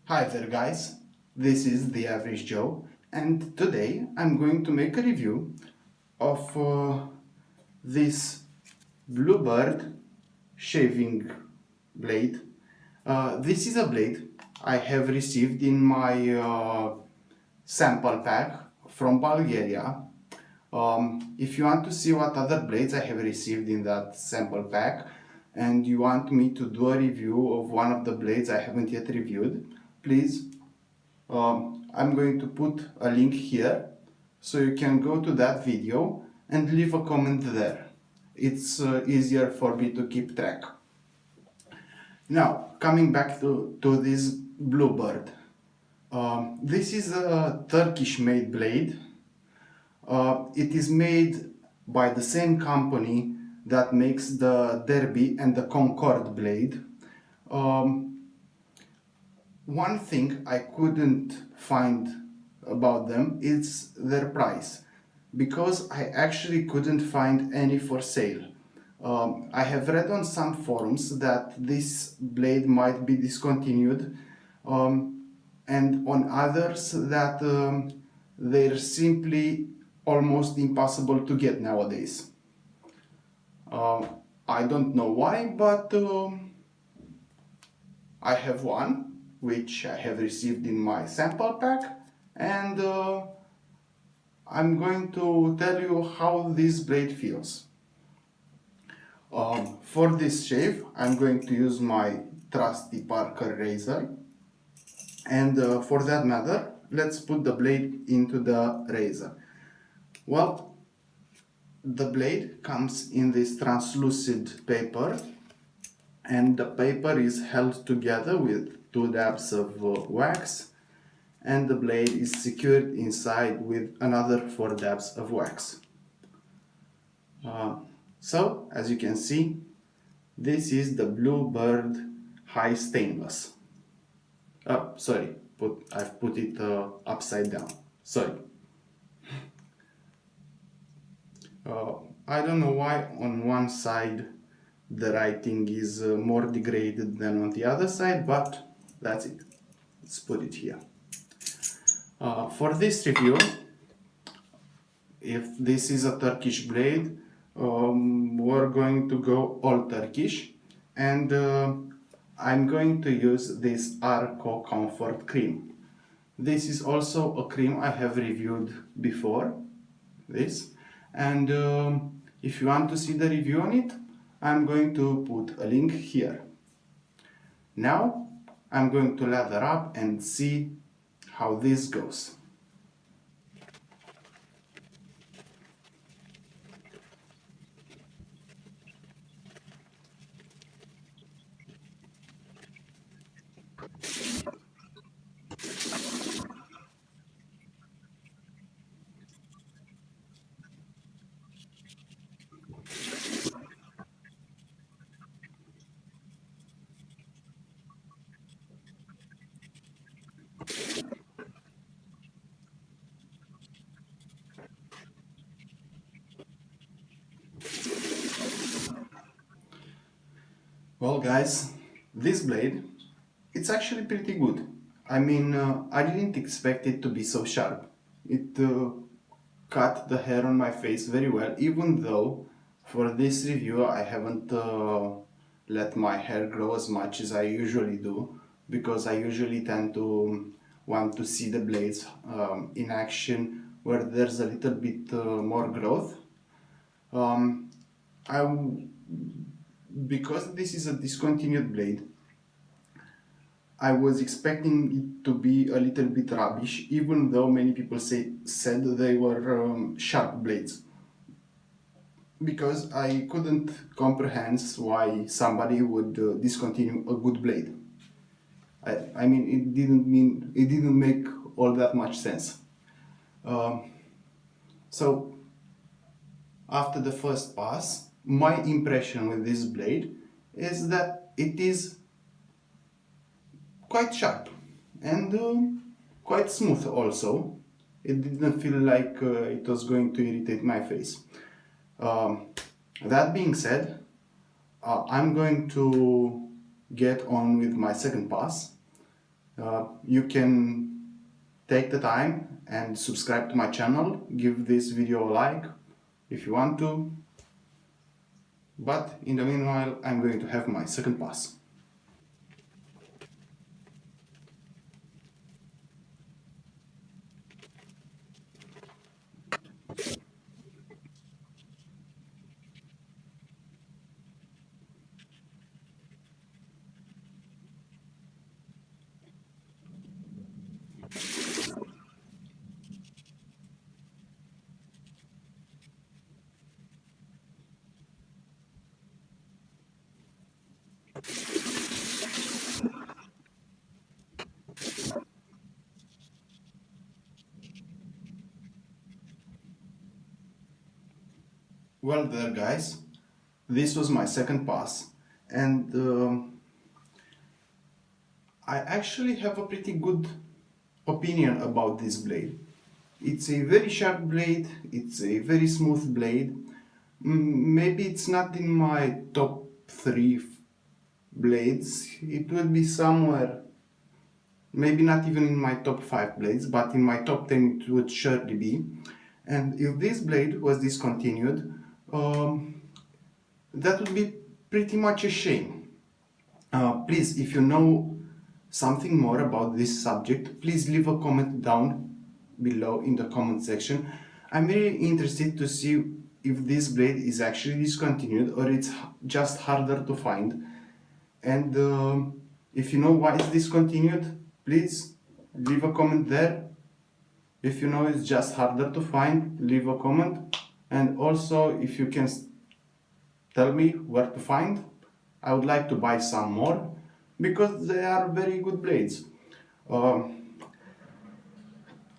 Hi there guys, this is the Average Joe and today I'm going to make a review of this Bluebird shaving blade. This is a blade I have received in my sample pack from Bulgaria. If you want to see what other blades I have received in that sample pack and you want me to do a review of one of the blades I haven't yet reviewed, please, I'm going to put a link here so you can go to that video and leave a comment there. It's easier for me to keep track. Now, coming back to this Bluebird. This is a Turkish made blade. It is made by the same company that makes the Derby and the Concorde blade. One thing I couldn't find about them is their price, because I actually couldn't find any for sale. I have read on some forums that this blade might be discontinued, and on others that they're simply almost impossible to get nowadays. I don't know why, but I have one which I have received in my sample pack, and I'm going to tell you how this blade feels. For this shave, I'm going to use my trusty Parker razor, and for that matter, let's put the blade into the razor. Well, the blade comes in this translucid paper, and the paper is held together with 2 dabs of wax, and the blade is secured inside with another 4 dabs of wax. So, as you can see, this is the Bluebird High Stainless. Oh, sorry, I've put it upside down. Sorry. I don't know why on one side the writing is more degraded than on the other side, but that's it. Let's put it here. For this review, if this is a Turkish blade, we're going to go all Turkish, and I'm going to use this Arco Comfort Cream. This is also a cream I have reviewed before, this, and if you want to see the review on it, I'm going to put a link here. Now I'm going to lather up and see how this goes. Well guys, this blade, it's actually pretty good. I mean, I didn't expect it to be so sharp. It cut the hair on my face very well, even though for this review I haven't let my hair grow as much as I usually do, because I usually tend to want to see the blades in action where there's a little bit more growth. Because this is a discontinued blade, I was expecting it to be a little bit rubbish, even though many people said they were sharp blades. Because I couldn't comprehend why somebody would discontinue a good blade. I mean, it didn't make all that much sense. So after the first pass, my impression with this blade is that it is quite sharp and quite smooth also. It didn't feel like it was going to irritate my face. That being said, I'm going to get on with my second pass, You can take the time and subscribe to my channel, give this video a like if you want to, but in the meanwhile I'm going to have my second pass. Well there guys, this was my second pass, and I actually have a pretty good opinion about this blade. It's a very sharp blade, it's a very smooth blade. Maybe it's not in my top 3 blades, it would be somewhere, maybe not even in my top 5 blades, but in my top 10 it would surely be. And if this blade was discontinued, that would be pretty much a shame. Please, if you know something more about this subject, please leave a comment down below in the comment section. I'm really interested to see if this blade is actually discontinued or it's just harder to find. And if you know why it's discontinued, please leave a comment there. If you know it's just harder to find, leave a comment. And also, if you can tell me where to find, I would like to buy some more because they are very good blades.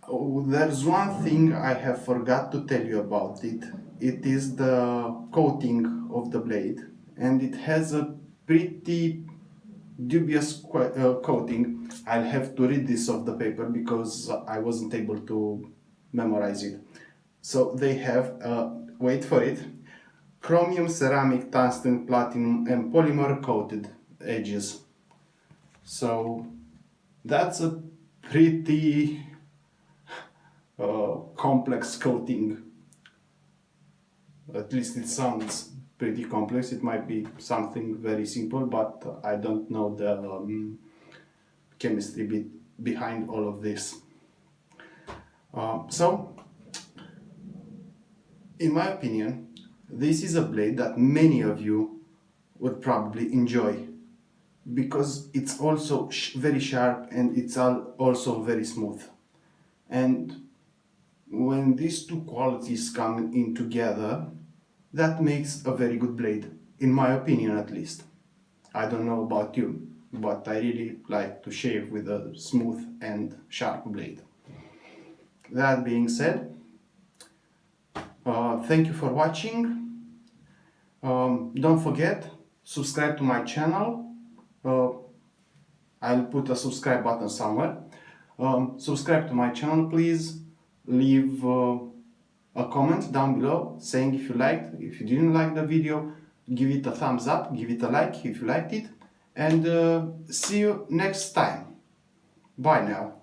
There's one thing I have forgot to tell you about it. It is the coating of the blade, and it has a pretty dubious coating. I'll have to read this off the paper because I wasn't able to memorize it. So they have, wait for it, chromium, ceramic, tungsten, platinum and polymer coated edges. So that's a pretty complex coating. At least it sounds pretty complex. It might be something very simple, but I don't know the chemistry behind all of this. So, in my opinion, this is a blade that many of you would probably enjoy because it's also very sharp and it's also very smooth. And when these two qualities come in together, that makes a very good blade, in my opinion at least. I don't know about you, but I really like to shave with a smooth and sharp blade. That being said, thank you for watching. Don't forget, subscribe to my channel. I'll put a subscribe button somewhere. Subscribe to my channel, please. Leave a comment down below saying if you liked, if you didn't like the video, give it a thumbs up, give it a like if you liked it, and see you next time. Bye now.